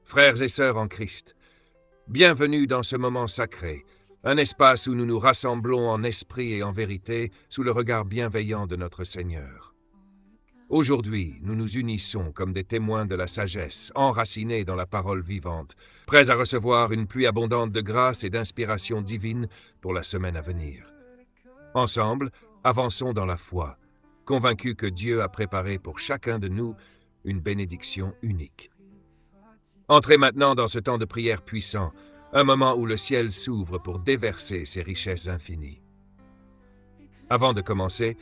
Frères et sœurs en Christ, bienvenue dans ce moment sacré, un espace où nous nous rassemblons en esprit et en vérité sous le regard bienveillant de notre Seigneur. Aujourd'hui, nous nous unissons comme des témoins de la sagesse, enracinés dans la parole vivante, prêts à recevoir une pluie abondante de grâce et d'inspiration divine pour la semaine à venir. Ensemble, avançons dans la foi, convaincus que Dieu a préparé pour chacun de nous une bénédiction unique. Entrez maintenant dans ce temps de prière puissant, un moment où le ciel s'ouvre pour déverser ses richesses infinies. Avant de commencer,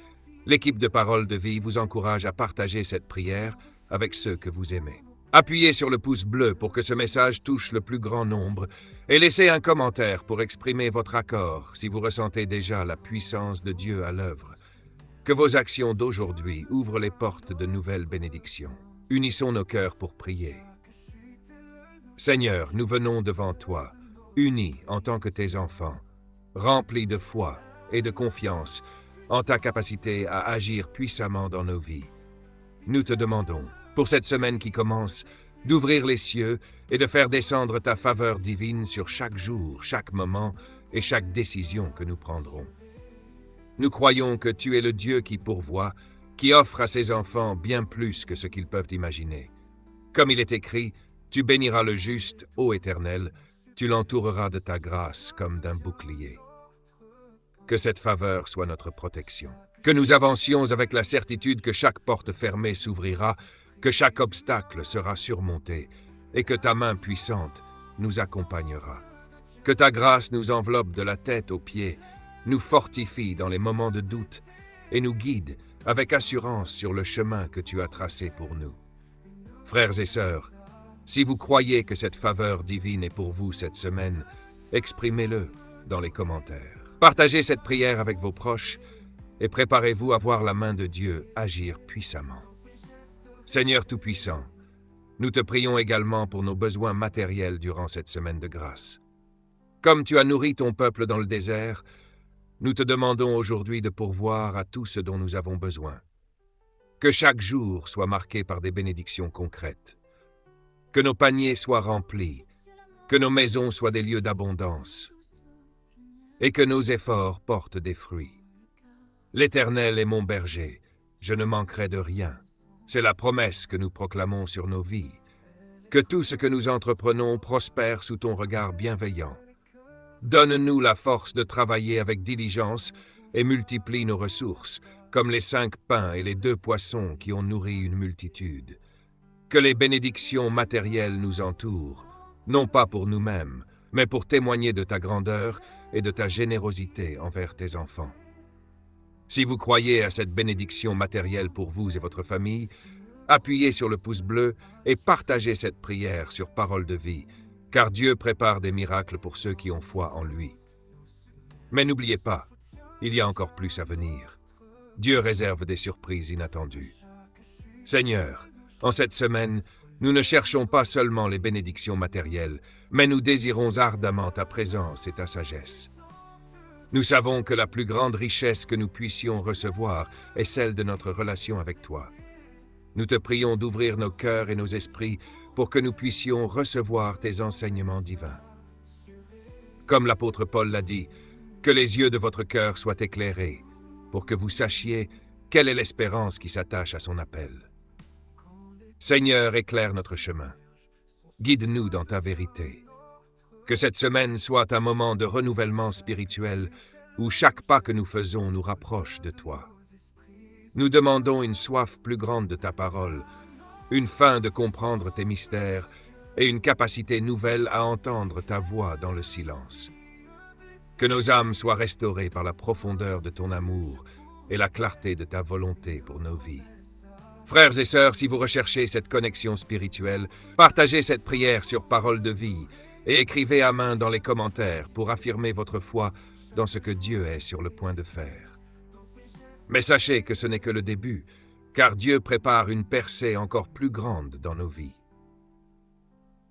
l'équipe de Parole de Vie vous encourage à partager cette prière avec ceux que vous aimez. Appuyez sur le pouce bleu pour que ce message touche le plus grand nombre et laissez un commentaire pour exprimer votre accord si vous ressentez déjà la puissance de Dieu à l'œuvre. Que vos actions d'aujourd'hui ouvrent les portes de nouvelles bénédictions. Unissons nos cœurs pour prier. Seigneur, nous venons devant toi, unis en tant que tes enfants, remplis de foi et de confiance en ta capacité à agir puissamment dans nos vies. Nous te demandons, pour cette semaine qui commence, d'ouvrir les cieux et de faire descendre ta faveur divine sur chaque jour, chaque moment et chaque décision que nous prendrons. Nous croyons que tu es le Dieu qui pourvoit, qui offre à ses enfants bien plus que ce qu'ils peuvent imaginer. Comme il est écrit, tu béniras le juste, ô Éternel, tu l'entoureras de ta grâce comme d'un bouclier. Que cette faveur soit notre protection. Que nous avancions avec la certitude que chaque porte fermée s'ouvrira, que chaque obstacle sera surmonté, et que ta main puissante nous accompagnera. Que ta grâce nous enveloppe de la tête aux pieds, nous fortifie dans les moments de doute, et nous guide avec assurance sur le chemin que tu as tracé pour nous. Frères et sœurs, si vous croyez que cette faveur divine est pour vous cette semaine, exprimez-le dans les commentaires. Partagez cette prière avec vos proches et préparez-vous à voir la main de Dieu agir puissamment. Seigneur Tout-Puissant, nous te prions également pour nos besoins matériels durant cette semaine de grâce. Comme tu as nourri ton peuple dans le désert, nous te demandons aujourd'hui de pourvoir à tout ce dont nous avons besoin. Que chaque jour soit marqué par des bénédictions concrètes. Que nos paniers soient remplis, que nos maisons soient des lieux d'abondance, et que nos efforts portent des fruits. L'Éternel est mon berger, je ne manquerai de rien. C'est la promesse que nous proclamons sur nos vies. Que tout ce que nous entreprenons prospère sous ton regard bienveillant. Donne-nous la force de travailler avec diligence et multiplie nos ressources, comme les 5 pains et les 2 poissons qui ont nourri une multitude. Que les bénédictions matérielles nous entourent, non pas pour nous-mêmes, mais pour témoigner de ta grandeur et de ta générosité envers tes enfants. Si vous croyez à cette bénédiction matérielle pour vous et votre famille, appuyez sur le pouce bleu et partagez cette prière sur Parole de Vie, car Dieu prépare des miracles pour ceux qui ont foi en lui. Mais n'oubliez pas, il y a encore plus à venir. Dieu réserve des surprises inattendues. Seigneur, en cette semaine, nous ne cherchons pas seulement les bénédictions matérielles, mais nous désirons ardemment ta présence et ta sagesse. Nous savons que la plus grande richesse que nous puissions recevoir est celle de notre relation avec toi. Nous te prions d'ouvrir nos cœurs et nos esprits pour que nous puissions recevoir tes enseignements divins. Comme l'apôtre Paul l'a dit, que les yeux de votre cœur soient éclairés, pour que vous sachiez quelle est l'espérance qui s'attache à son appel. Seigneur, éclaire notre chemin. Guide-nous dans ta vérité. Que cette semaine soit un moment de renouvellement spirituel où chaque pas que nous faisons nous rapproche de toi. Nous demandons une soif plus grande de ta parole, une faim de comprendre tes mystères et une capacité nouvelle à entendre ta voix dans le silence. Que nos âmes soient restaurées par la profondeur de ton amour et la clarté de ta volonté pour nos vies. Frères et sœurs, si vous recherchez cette connexion spirituelle, partagez cette prière sur Parole de Vie et écrivez à main dans les commentaires pour affirmer votre foi dans ce que Dieu est sur le point de faire. Mais sachez que ce n'est que le début, car Dieu prépare une percée encore plus grande dans nos vies.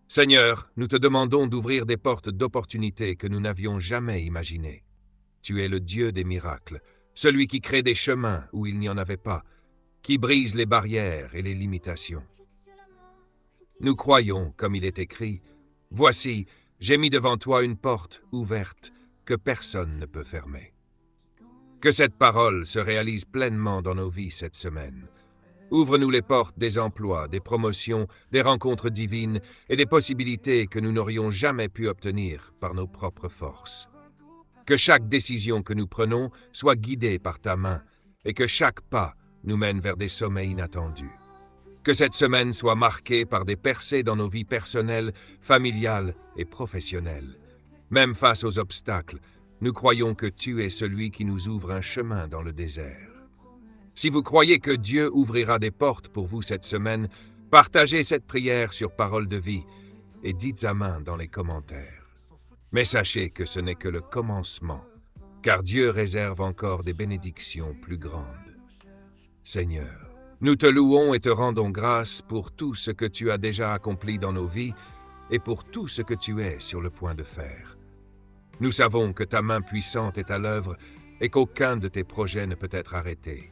Seigneur, nous te demandons d'ouvrir des portes d'opportunités que nous n'avions jamais imaginées. Tu es le Dieu des miracles, celui qui crée des chemins où il n'y en avait pas, qui brise les barrières et les limitations. Nous croyons, comme il est écrit, « Voici, j'ai mis devant toi une porte ouverte que personne ne peut fermer. » Que cette parole se réalise pleinement dans nos vies cette semaine. Ouvre-nous les portes des emplois, des promotions, des rencontres divines et des possibilités que nous n'aurions jamais pu obtenir par nos propres forces. Que chaque décision que nous prenons soit guidée par ta main et que chaque pas nous mène vers des sommets inattendus. Que cette semaine soit marquée par des percées dans nos vies personnelles, familiales et professionnelles. Même face aux obstacles, nous croyons que tu es celui qui nous ouvre un chemin dans le désert. Si vous croyez que Dieu ouvrira des portes pour vous cette semaine, partagez cette prière sur Parole de Vie et dites amen dans les commentaires. Mais sachez que ce n'est que le commencement, car Dieu réserve encore des bénédictions plus grandes. Seigneur, nous te louons et te rendons grâce pour tout ce que tu as déjà accompli dans nos vies et pour tout ce que tu es sur le point de faire. Nous savons que ta main puissante est à l'œuvre et qu'aucun de tes projets ne peut être arrêté.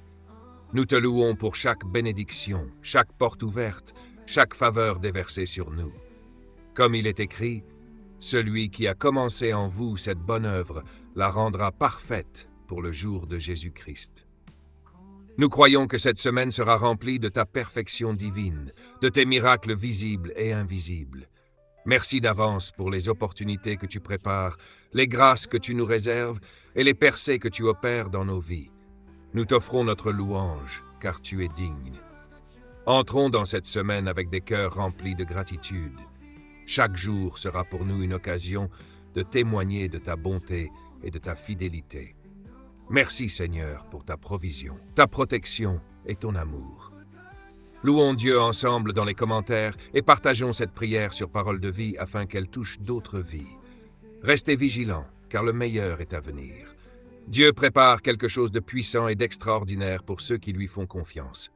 Nous te louons pour chaque bénédiction, chaque porte ouverte, chaque faveur déversée sur nous. Comme il est écrit, « Celui qui a commencé en vous cette bonne œuvre la rendra parfaite pour le jour de Jésus-Christ. » Nous croyons que cette semaine sera remplie de ta perfection divine, de tes miracles visibles et invisibles. Merci d'avance pour les opportunités que tu prépares, les grâces que tu nous réserves et les percées que tu opères dans nos vies. Nous t'offrons notre louange, car tu es digne. Entrons dans cette semaine avec des cœurs remplis de gratitude. Chaque jour sera pour nous une occasion de témoigner de ta bonté et de ta fidélité. Merci Seigneur pour ta provision, ta protection et ton amour. Louons Dieu ensemble dans les commentaires et partageons cette prière sur Parole de Vie afin qu'elle touche d'autres vies. Restez vigilants, car le meilleur est à venir. Dieu prépare quelque chose de puissant et d'extraordinaire pour ceux qui lui font confiance.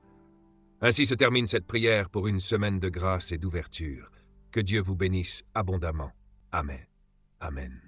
Ainsi se termine cette prière pour une semaine de grâce et d'ouverture. Que Dieu vous bénisse abondamment. Amen. Amen.